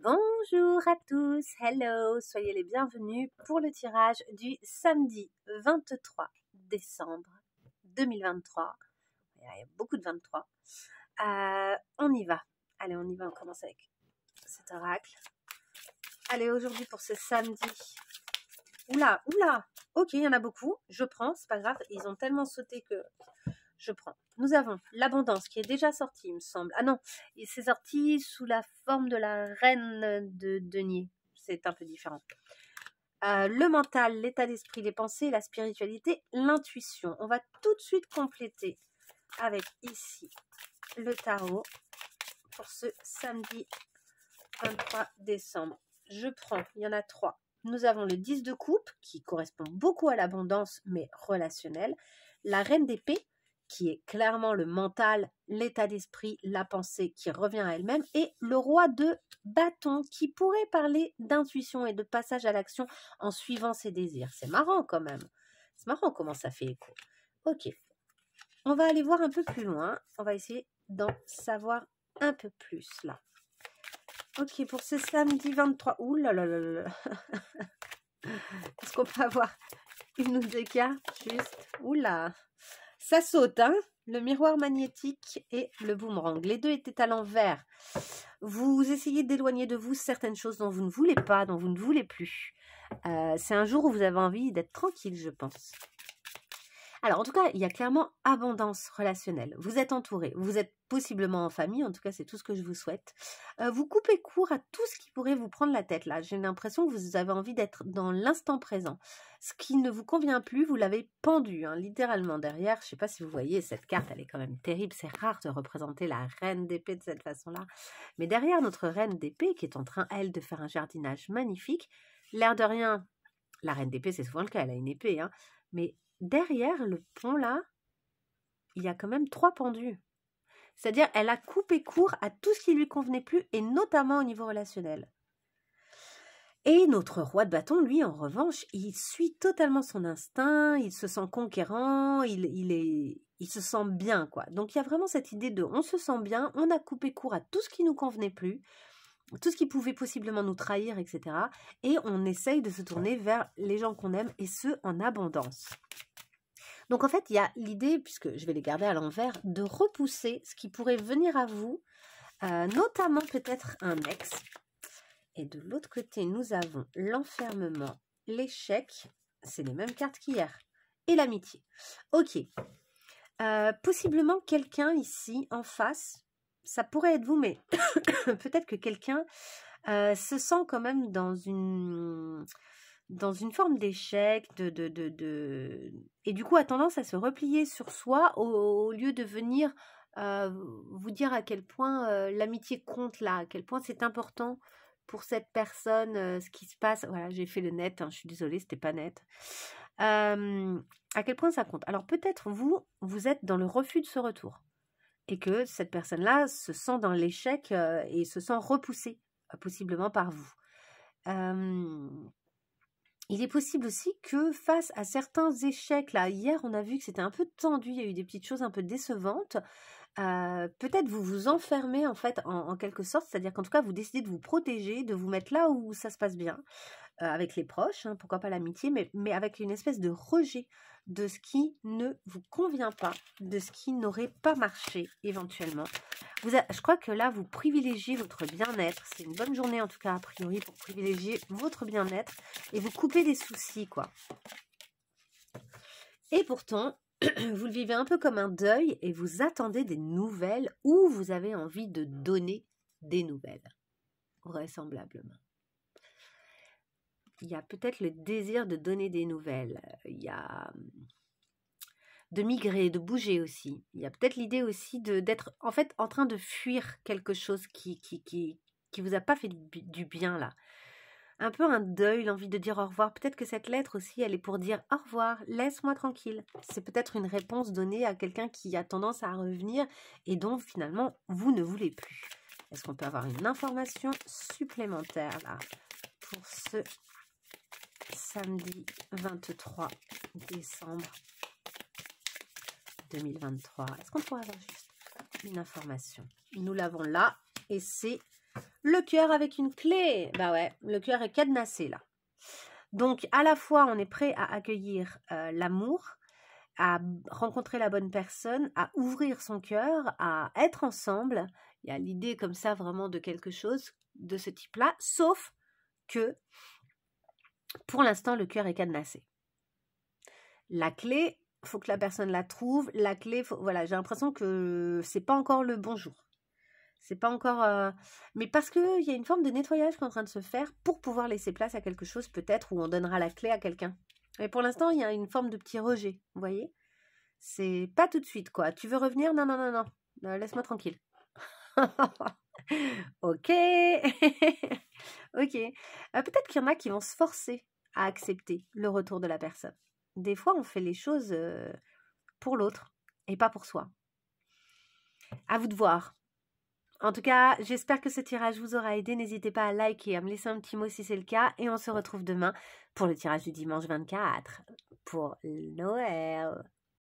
Bonjour à tous, hello, soyez les bienvenus pour le tirage du samedi 23 décembre 2023. Il y a beaucoup de 23. On y va. Allez, on y va, on commence avec cet oracle. Allez, aujourd'hui pour ce samedi. Oula, ok, il y en a beaucoup, je prends, c'est pas grave, ils ont tellement sauté que je prends. Nous avons l'abondance qui est déjà sortie, il me semble. Ah non, il s'est sorti sous la forme de la reine de denier. C'est un peu différent. Le mental, l'état d'esprit, les pensées, la spiritualité, l'intuition. On va tout de suite compléter avec ici le tarot pour ce samedi 23 décembre. Je prends, il y en a 3. Nous avons le 10 de coupe qui correspond beaucoup à l'abondance mais relationnelle. La reine d'épée qui est clairement le mental, l'état d'esprit, la pensée qui revient à elle-même, et le roi de bâton qui pourrait parler d'intuition et de passage à l'action en suivant ses désirs. C'est marrant quand même. C'est marrant comment ça fait écho. Ok. On va aller voir un peu plus loin. On va essayer d'en savoir un peu plus là. Ok, pour ce samedi 23... Ouh là là là là là. Est-ce qu'on peut avoir une ou deux cartes juste? Oula. Ça saute, hein? Le miroir magnétique et le boomerang. Les deux étaient à l'envers. Vous essayez d'éloigner de vous certaines choses dont vous ne voulez pas, dont vous ne voulez plus. C'est un jour où vous avez envie d'être tranquille, je pense. Alors, en tout cas, il y a clairement abondance relationnelle. Vous êtes entouré, vous êtes possiblement en famille, en tout cas, c'est tout ce que je vous souhaite. Vous coupez court à tout ce qui pourrait vous prendre la tête, là. J'ai l'impression que vous avez envie d'être dans l'instant présent. Ce qui ne vous convient plus, vous l'avez pendu, hein, littéralement derrière. Je ne sais pas si vous voyez, cette carte, elle est quand même terrible. C'est rare de représenter la reine d'épée de cette façon-là. Mais derrière notre reine d'épée, qui est en train, elle, de faire un jardinage magnifique, l'air de rien, la reine d'épée, c'est souvent le cas, elle a une épée, hein, mais derrière le pont là, il y a quand même 3 pendus. C'est-à-dire, elle a coupé court à tout ce qui lui convenait plus, et notamment au niveau relationnel. Et notre roi de bâton, lui, en revanche, il suit totalement son instinct, il se sent conquérant, il se sent bien, quoi. Donc, il y a vraiment cette idée de on se sent bien, on a coupé court à tout ce qui nous convenait plus, tout ce qui pouvait possiblement nous trahir, etc. Et on essaye de se tourner vers les gens qu'on aime, et ce, en abondance. Donc en fait, il y a l'idée, puisque je vais les garder à l'envers, de repousser ce qui pourrait venir à vous, notamment peut-être un ex. Et de l'autre côté, nous avons l'enfermement, l'échec, c'est les mêmes cartes qu'hier, et l'amitié. Ok, possiblement quelqu'un ici en face, ça pourrait être vous, mais peut-être que quelqu'un se sent quand même dans une forme d'échec, et du coup a tendance à se replier sur soi au lieu de venir vous dire à quel point l'amitié compte là, à quel point c'est important pour cette personne, ce qui se passe. Voilà, j'ai fait le net, hein, je suis désolée, c'était pas net. À quel point ça compte. Alors peut-être vous êtes dans le refus de ce retour et que cette personne-là se sent dans l'échec et se sent repoussée, possiblement par vous. Il est possible aussi que face à certains échecs, là, hier on a vu que c'était un peu tendu, il y a eu des petites choses un peu décevantes, peut-être vous vous enfermez en fait en quelque sorte, c'est-à-dire qu'en tout cas vous décidez de vous protéger, de vous mettre là où ça se passe bien, avec les proches, hein, pourquoi pas l'amitié, mais avec une espèce de rejet de ce qui ne vous convient pas, de ce qui n'aurait pas marché éventuellement. Je crois que là, vous privilégiez votre bien-être. C'est une bonne journée, en tout cas, a priori, pour privilégier votre bien-être. Et vous coupez des soucis, quoi. Et pourtant, vous le vivez un peu comme un deuil et vous attendez des nouvelles ou vous avez envie de donner des nouvelles, vraisemblablement. Il y a peut-être le désir de donner des nouvelles. Il y a de migrer, de bouger aussi. Il y a peut-être l'idée aussi d'être en fait en train de fuir quelque chose qui vous a pas fait du bien là. Un peu un deuil, l'envie de dire au revoir. Peut-être que cette lettre aussi, elle est pour dire au revoir, laisse-moi tranquille. C'est peut-être une réponse donnée à quelqu'un qui a tendance à revenir et dont finalement vous ne voulez plus. Est-ce qu'on peut avoir une information supplémentaire là pour ce samedi 23 décembre 2023. Est-ce qu'on pourrait avoir juste une information? Nous l'avons là et c'est Le cœur avec une clé. Bah ouais, le cœur est cadenassé là. Donc, à la fois, on est prêt à accueillir l'amour, à rencontrer la bonne personne, à ouvrir son cœur, à être ensemble. Il y a l'idée comme ça vraiment de quelque chose de ce type-là, sauf que pour l'instant, le cœur est cadenassé. La clé, il faut que la personne la trouve. La clé, voilà, j'ai l'impression que c'est pas encore le bon jour. C'est pas encore... Mais parce qu'il y a une forme de nettoyage qui est en train de se faire pour pouvoir laisser place à quelque chose peut-être où on donnera la clé à quelqu'un. Mais pour l'instant, il y a une forme de petit rejet, vous voyez? C'est pas tout de suite, quoi. Tu veux revenir? Non, non, non, non. Laisse-moi tranquille. Ok. Ok. Peut-être qu'il y en a qui vont se forcer à accepter le retour de la personne. Des fois, on fait les choses pour l'autre et pas pour soi. À vous de voir. En tout cas, j'espère que ce tirage vous aura aidé. N'hésitez pas à liker, à me laisser un petit mot si c'est le cas. Et on se retrouve demain pour le tirage du dimanche 24 pour Noël.